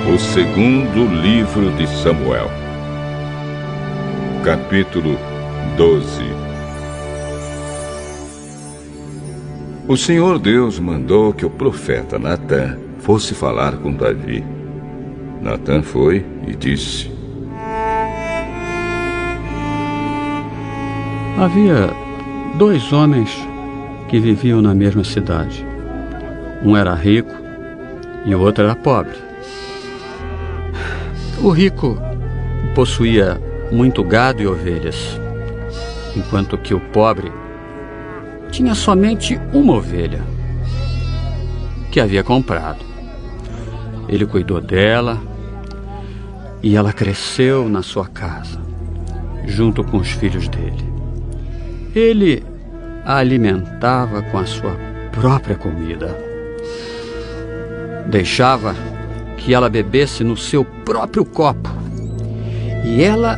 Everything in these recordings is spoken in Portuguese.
O segundo livro de Samuel, capítulo 12. O Senhor Deus mandou que o profeta Natã fosse falar com Davi. Natã foi e disse: Havia 2 homens que viviam na mesma cidade. Um era rico e o outro era pobre. O rico possuía muito gado e ovelhas, enquanto que o pobre tinha somente uma ovelha que havia comprado. Ele cuidou dela e ela cresceu na sua casa, junto com os filhos dele. Ele a alimentava com a sua própria comida. Deixava que ela bebesse no seu próprio copo e ela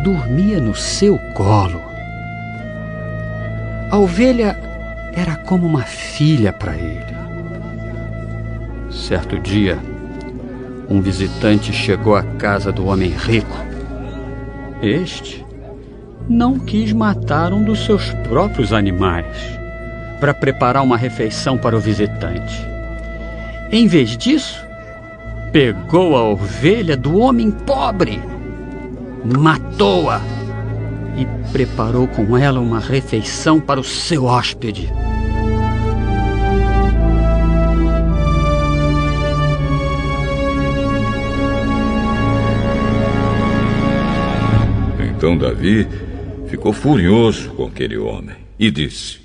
dormia no seu colo. A ovelha era como uma filha para ele. Certo dia, um visitante chegou à casa do homem rico. Este não quis matar um dos seus próprios animais para preparar uma refeição para o visitante. Em vez disso, pegou a ovelha do homem pobre, matou-a e preparou com ela uma refeição para o seu hóspede. Então Davi ficou furioso com aquele homem e disse: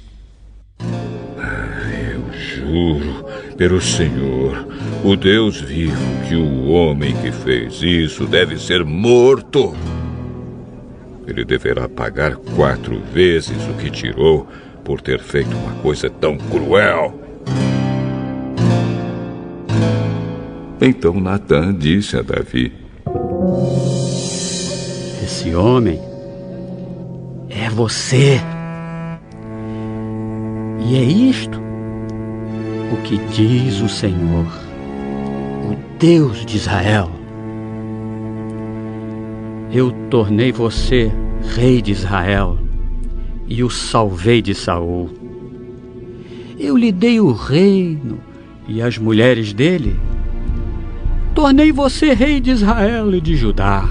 Eu juro pelo Senhor, o Deus vivo, que o homem que fez isso deve ser morto. Ele deverá pagar 4 vezes o que tirou por ter feito uma coisa tão cruel. Então Natã disse a Davi: Esse homem é você. E é isto o que diz o Senhor, o Deus de Israel: Eu tornei você rei de Israel e o salvei de Saul. Eu lhe dei o reino e as mulheres dele. Tornei você rei de Israel e de Judá.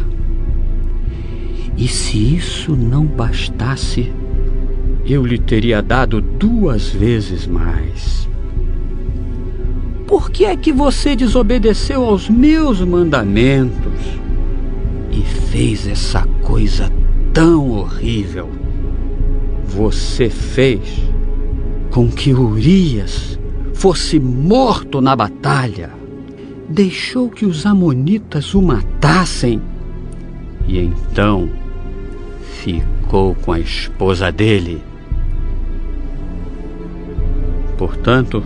E se isso não bastasse, eu lhe teria dado 2 vezes mais. Por que é que você desobedeceu aos meus mandamentos e fez essa coisa tão horrível? Você fez com que Urias fosse morto na batalha, deixou que os amonitas o matassem e então ficou com a esposa dele. Portanto,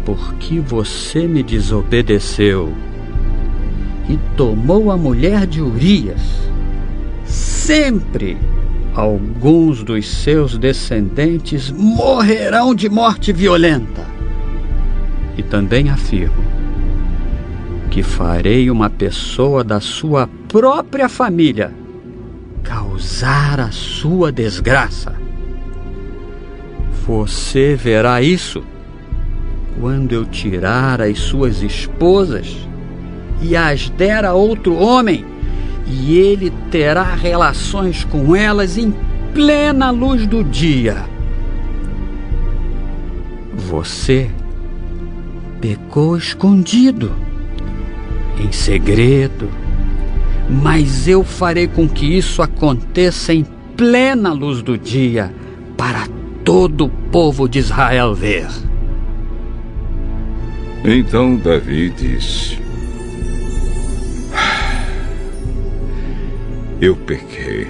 porque você me desobedeceu e tomou a mulher de Urias, sempre alguns dos seus descendentes morrerão de morte violenta. E também afirmo que farei uma pessoa da sua própria família causar a sua desgraça. Você verá isso quando eu tirar as suas esposas e as der a outro homem, e ele terá relações com elas em plena luz do dia. Você pecou escondido, em segredo, mas eu farei com que isso aconteça em plena luz do dia, para todo o povo de Israel ver. Então Davi disse: Eu pequei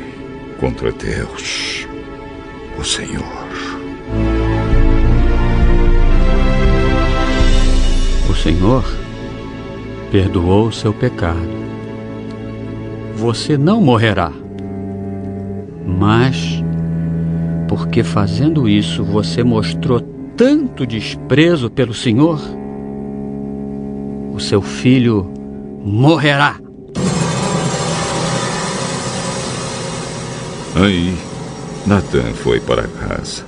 contra Deus, o Senhor. O Senhor perdoou seu pecado. Você não morrerá. Mas, porque fazendo isso você mostrou tanto desprezo pelo Senhor, o seu filho morrerá. Aí, Natã foi para casa.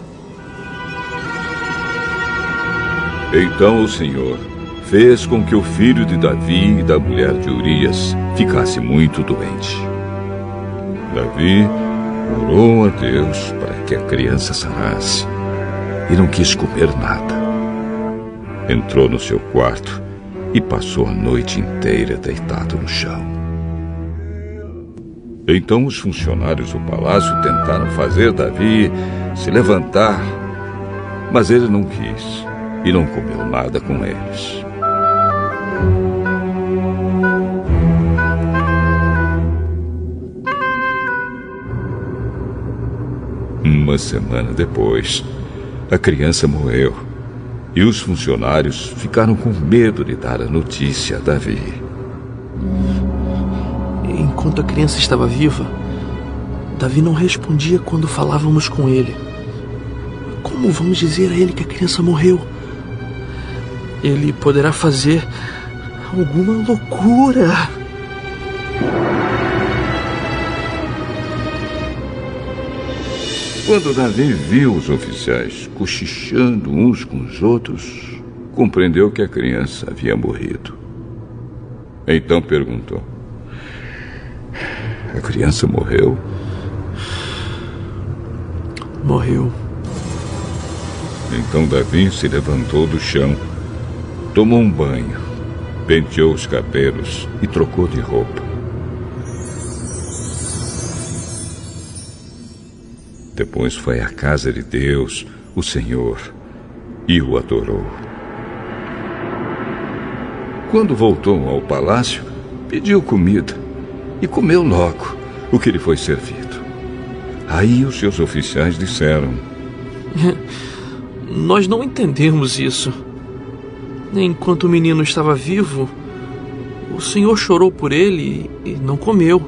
Então o Senhor fez com que o filho de Davi e da mulher de Urias ficasse muito doente. Davi orou a Deus para que a criança sarasse e não quis comer nada. Entrou no seu quarto e passou a noite inteira deitado no chão. Então os funcionários do palácio tentaram fazer Davi se levantar, mas ele não quis e não comeu nada com eles. Uma semana depois, a criança morreu e os funcionários ficaram com medo de dar a notícia a Davi. Enquanto a criança estava viva, Davi não respondia quando falávamos com ele. Como vamos dizer a ele que a criança morreu? Ele poderá fazer alguma loucura. Quando Davi viu os oficiais cochichando uns com os outros, compreendeu que a criança havia morrido. Então perguntou: a criança morreu? Morreu. Então Davi se levantou do chão, tomou um banho, penteou os cabelos e trocou de roupa. Depois foi à casa de Deus, o Senhor, e o adorou. Quando voltou ao palácio, pediu comida e comeu logo o que lhe foi servido. Aí os seus oficiais disseram: nós não entendemos isso. Enquanto o menino estava vivo, o Senhor chorou por ele e não comeu.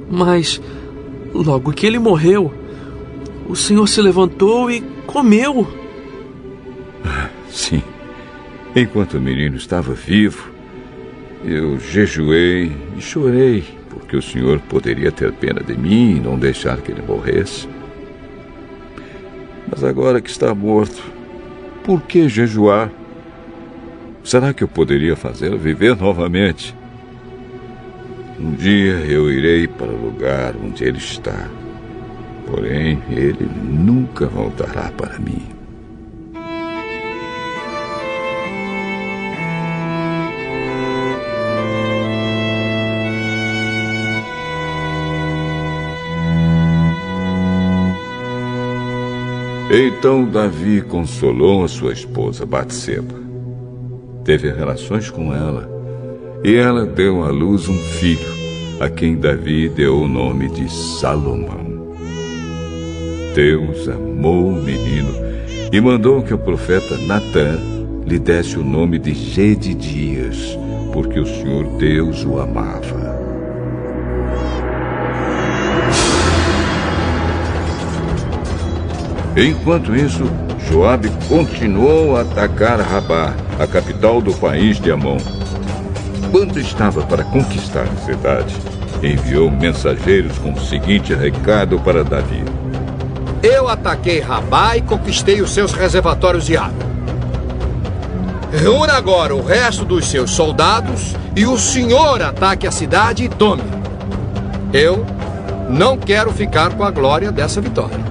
Mas logo que ele morreu, o Senhor se levantou e comeu. Sim. Enquanto o menino estava vivo, eu jejuei e chorei, porque o Senhor poderia ter pena de mim e não deixar que ele morresse. Mas agora que está morto, por que jejuar? Será que eu poderia fazê-lo viver novamente? Um dia eu irei para o lugar onde ele está, porém ele nunca voltará para mim. Então Davi consolou a sua esposa Batseba. Teve relações com ela, e ela deu à luz um filho, a quem Davi deu o nome de Salomão. Deus amou o menino e mandou que o profeta Natã lhe desse o nome de Jedidias, porque o Senhor Deus o amava. Enquanto isso, Joabe continuou a atacar Rabá, a capital do país de Amon. Quando estava para conquistar a cidade, enviou mensageiros com o seguinte recado para Davi: eu ataquei Rabá e conquistei os seus reservatórios de água. Reúna agora o resto dos seus soldados e o senhor ataque a cidade e tome. Eu não quero ficar com a glória dessa vitória.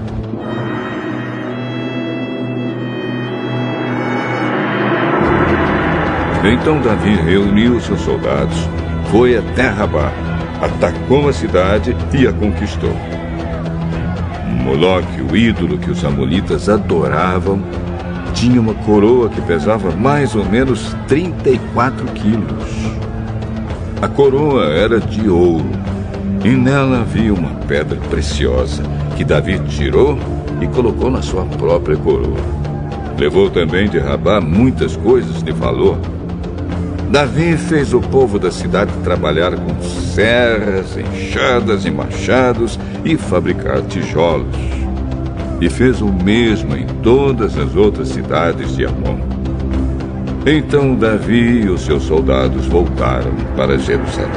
Então Davi reuniu seus soldados, foi até Rabá, atacou a cidade e a conquistou. Moloque, o ídolo que os amonitas adoravam, tinha uma coroa que pesava mais ou menos 34 quilos. A coroa era de ouro e nela havia uma pedra preciosa que Davi tirou e colocou na sua própria coroa. Levou também de Rabá muitas coisas de valor. Davi fez o povo da cidade trabalhar com serras, enxadas e machados e fabricar tijolos. E fez o mesmo em todas as outras cidades de Amon. Então Davi e os seus soldados voltaram para Jerusalém.